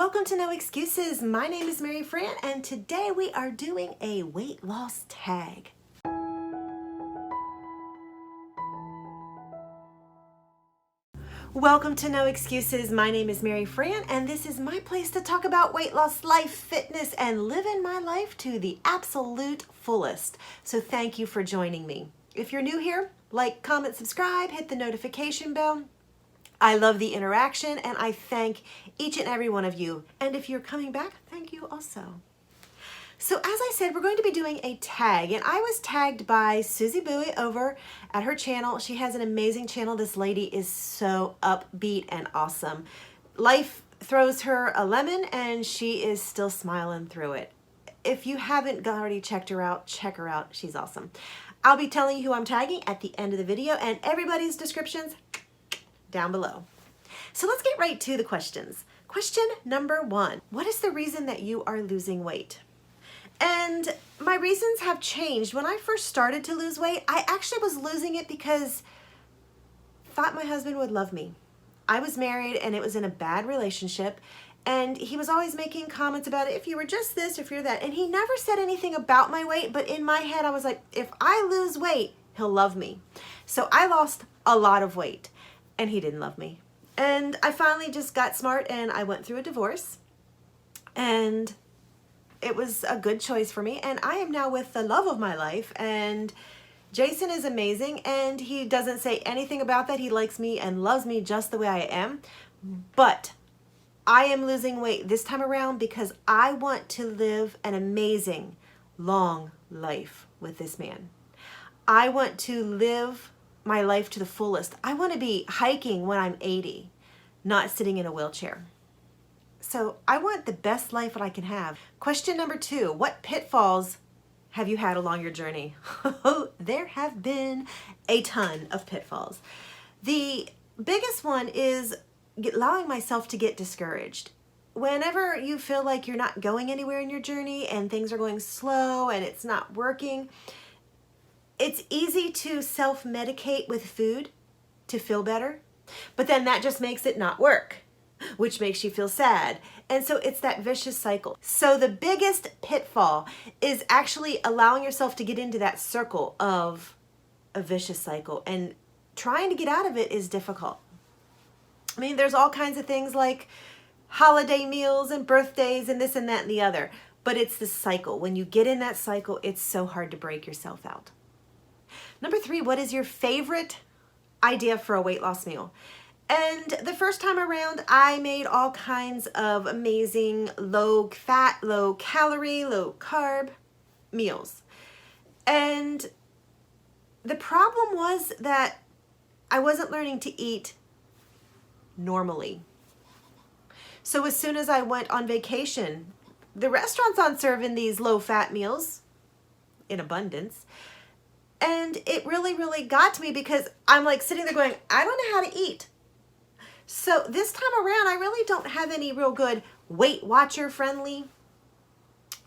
Welcome to No Excuses. My name is Mary Fran, and today we are doing a weight loss tag. Welcome to No Excuses. My name is Mary Fran, and this is my place to talk about weight loss, life, fitness, and living my life to the absolute fullest. So thank you for joining me. If you're new here, like, comment, subscribe, hit the notification bell. I love the interaction, and I thank each and every one of you. And if you're coming back, thank you also. So as I said, we're going to be doing a tag, and I was tagged by Susie Bowie over at her channel. She has an amazing channel. This lady is so upbeat and awesome. Life throws her a lemon, and she is still smiling through it. If you haven't already checked her out, check her out. She's awesome. I'll be telling you who I'm tagging at the end of the video, and everybody's descriptions down below. So let's get right to the questions. Question number 1, what is the reason that you are losing weight? And my reasons have changed. When I first started to lose weight, I actually was losing it because I thought my husband would love me. I was married and it was in a bad relationship, and he was always making comments about it. If you were just this, if you're that. And he never said anything about my weight, but in my head I was like, if I lose weight, he'll love me. So I lost a lot of weight. And he didn't love me. And I finally just got smart and I went through a divorce. And it was a good choice for me. And I am now with the love of my life. And Jason is amazing. And he doesn't say anything about that. He likes me and loves me just the way I am. But I am losing weight this time around because I want to live an amazing, long life with this man. I want to live my life to the fullest. I want to be hiking when I'm 80, not sitting in a wheelchair. So I want the best life that I can have. Question number 2, what pitfalls have you had along your journey? There have been a ton of pitfalls. The biggest one is allowing myself to get discouraged. Whenever you feel like you're not going anywhere in your journey and things are going slow and it's not working, it's easy to self-medicate with food to feel better, but then that just makes it not work, which makes you feel sad. And so it's that vicious cycle. So the biggest pitfall is actually allowing yourself to get into that circle of a vicious cycle, and trying to get out of it is difficult. I mean, there's all kinds of things like holiday meals and birthdays and this and that and the other, but it's the cycle. When you get in that cycle, it's so hard to break yourself out. Number 3, what is your favorite idea for a weight loss meal? And the first time around, I made all kinds of amazing low fat, low calorie, low carb meals. And the problem was that I wasn't learning to eat normally. So as soon as I went on vacation, the restaurants aren't serving these low fat meals in abundance. And it really, really got to me because I'm like sitting there going, I don't know how to eat. So this time around, I really don't have any real good Weight Watcher friendly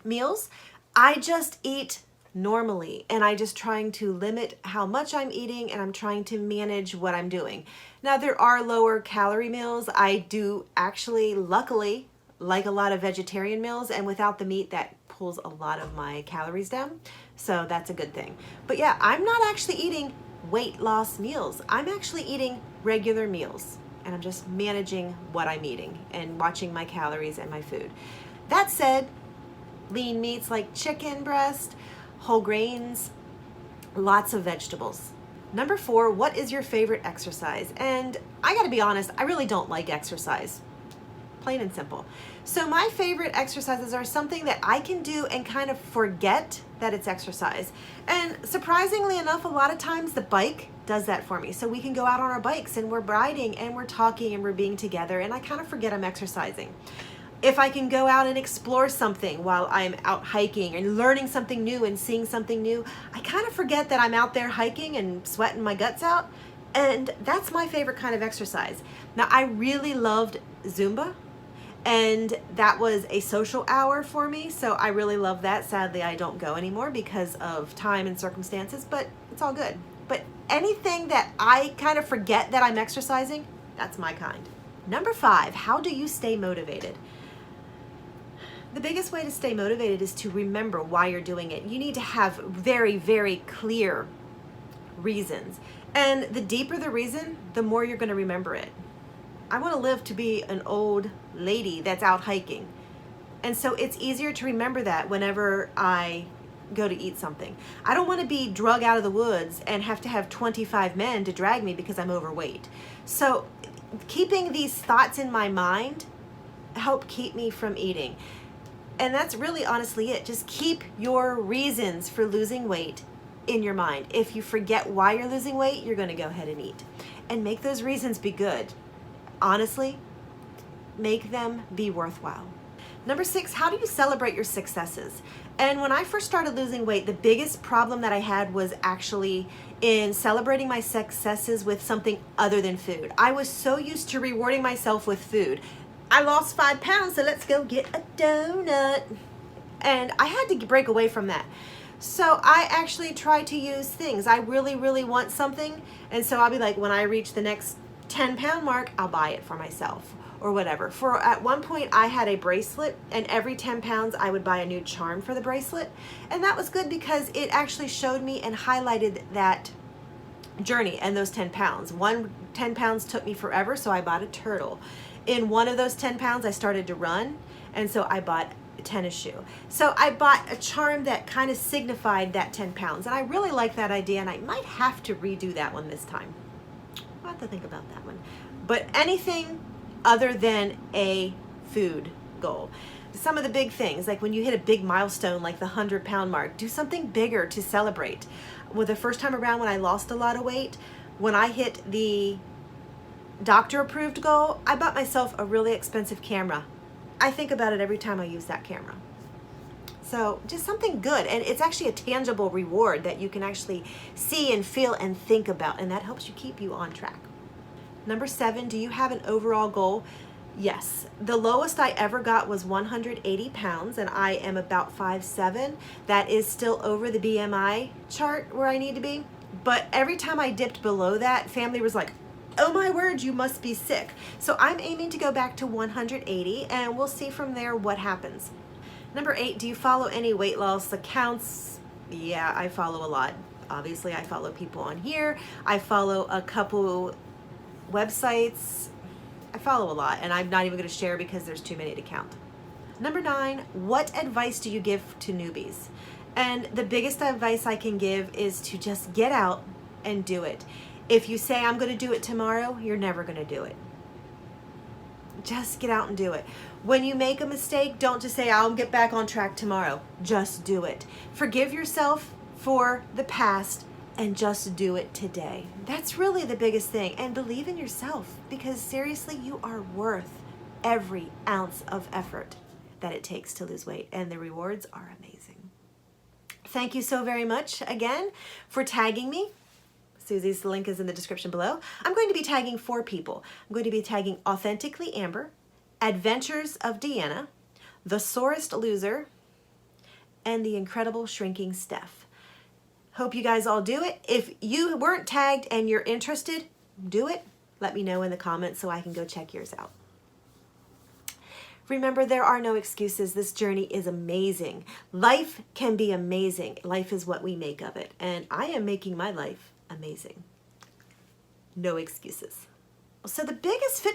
meals. I just eat normally, and I just trying to limit how much I'm eating, and I'm trying to manage what I'm doing. Now there are lower calorie meals. I do actually, luckily, like a lot of vegetarian meals, and without the meat, that pulls a lot of my calories down. So that's a good thing. But yeah, I'm not actually eating weight loss meals. I'm actually eating regular meals, and I'm just managing what I'm eating and watching my calories and my food. That said, lean meats like chicken breast, whole grains, lots of vegetables. Number 4, what is your favorite exercise? And I gotta be honest, I really don't like exercise. Plain and simple. So my favorite exercises are something that I can do and kind of forget that it's exercise. And surprisingly enough, a lot of times the bike does that for me. So we can go out on our bikes and we're riding and we're talking and we're being together, and I kind of forget I'm exercising. If I can go out and explore something while I'm out hiking and learning something new and seeing something new, I kind of forget that I'm out there hiking and sweating my guts out. And that's my favorite kind of exercise. Now, I really loved Zumba, and that was a social hour for me, so I really love that. Sadly, I don't go anymore because of time and circumstances, but it's all good. But anything that I kind of forget that I'm exercising, that's my kind. Number 5, how do you stay motivated? The biggest way to stay motivated is to remember why you're doing it. You need to have very, very clear reasons. And the deeper the reason, the more you're going to remember it. I want to live to be an old lady that's out hiking. And so it's easier to remember that whenever I go to eat something. I don't want to be drug out of the woods and have to have 25 men to drag me because I'm overweight. So keeping these thoughts in my mind help keep me from eating. And that's really honestly it. Just keep your reasons for losing weight in your mind. If you forget why you're losing weight, you're going to go ahead and eat. And make those reasons be good. Honestly, make them be worthwhile. Number 6, how do you celebrate your successes? And when I first started losing weight, the biggest problem that I had was actually in celebrating my successes with something other than food. I was so used to rewarding myself with food. I lost 5 pounds, so let's go get a donut. And I had to break away from that. So I actually try to use things. I really, really want something. And so I'll be like, when I reach the next 10-pound mark, I'll buy it for myself or whatever. At one point I had a bracelet, and every 10 pounds I would buy a new charm for the bracelet. And that was good because it actually showed me and highlighted that journey and those 10 pounds. 10 pounds took me forever, so I bought a turtle. In one of those 10 pounds, I started to run, and so I bought a tennis shoe. So I bought a charm that kind of signified that 10 pounds, and I really like that idea, and I might have to redo that one this time. I'll have to think about that one. But anything other than a food goal. Some of the big things, like when you hit a big milestone like the 100-pound mark, do something bigger to celebrate. Well, the first time around when I lost a lot of weight, when I hit the doctor-approved goal, I bought myself a really expensive camera. I think about it every time I use that camera. So just something good, and it's actually a tangible reward that you can actually see and feel and think about, and that helps keep you on track. Number 7, do you have an overall goal? Yes. The lowest I ever got was 180 pounds, and I am about 5'7". That is still over the BMI chart where I need to be. But every time I dipped below that, family was like, oh my word, you must be sick. So I'm aiming to go back to 180, and we'll see from there what happens. Number 8, do you follow any weight loss accounts? Yeah, I follow a lot. Obviously, I follow people on here. I follow a couple websites. I follow a lot, and I'm not even going to share because there's too many to count. Number 9, what advice do you give to newbies? And the biggest advice I can give is to just get out and do it. If you say, I'm going to do it tomorrow, you're never going to do it. Just get out and do it. When you make a mistake, don't just say, I'll get back on track tomorrow. Just do it. Forgive yourself for the past and just do it today. That's really the biggest thing. And believe in yourself, because seriously, you are worth every ounce of effort that it takes to lose weight, and the rewards are amazing. Thank you so very much again for tagging me. Susie's link is in the description below. I'm going to be tagging 4 people. I'm going to be tagging Authentically Amber, Adventures of Deanna, The Sorest Loser, and The Incredible Shrinking Steph. Hope you guys all do it. If you weren't tagged and you're interested, do it. Let me know in the comments so I can go check yours out. Remember, there are no excuses. This journey is amazing. Life can be amazing. Life is what we make of it. And I am making my life amazing. No excuses. So the biggest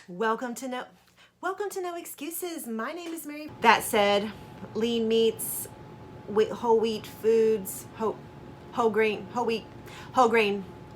welcome to No Excuses. My name is Mary. That said, lean meats, whole wheat foods, whole grain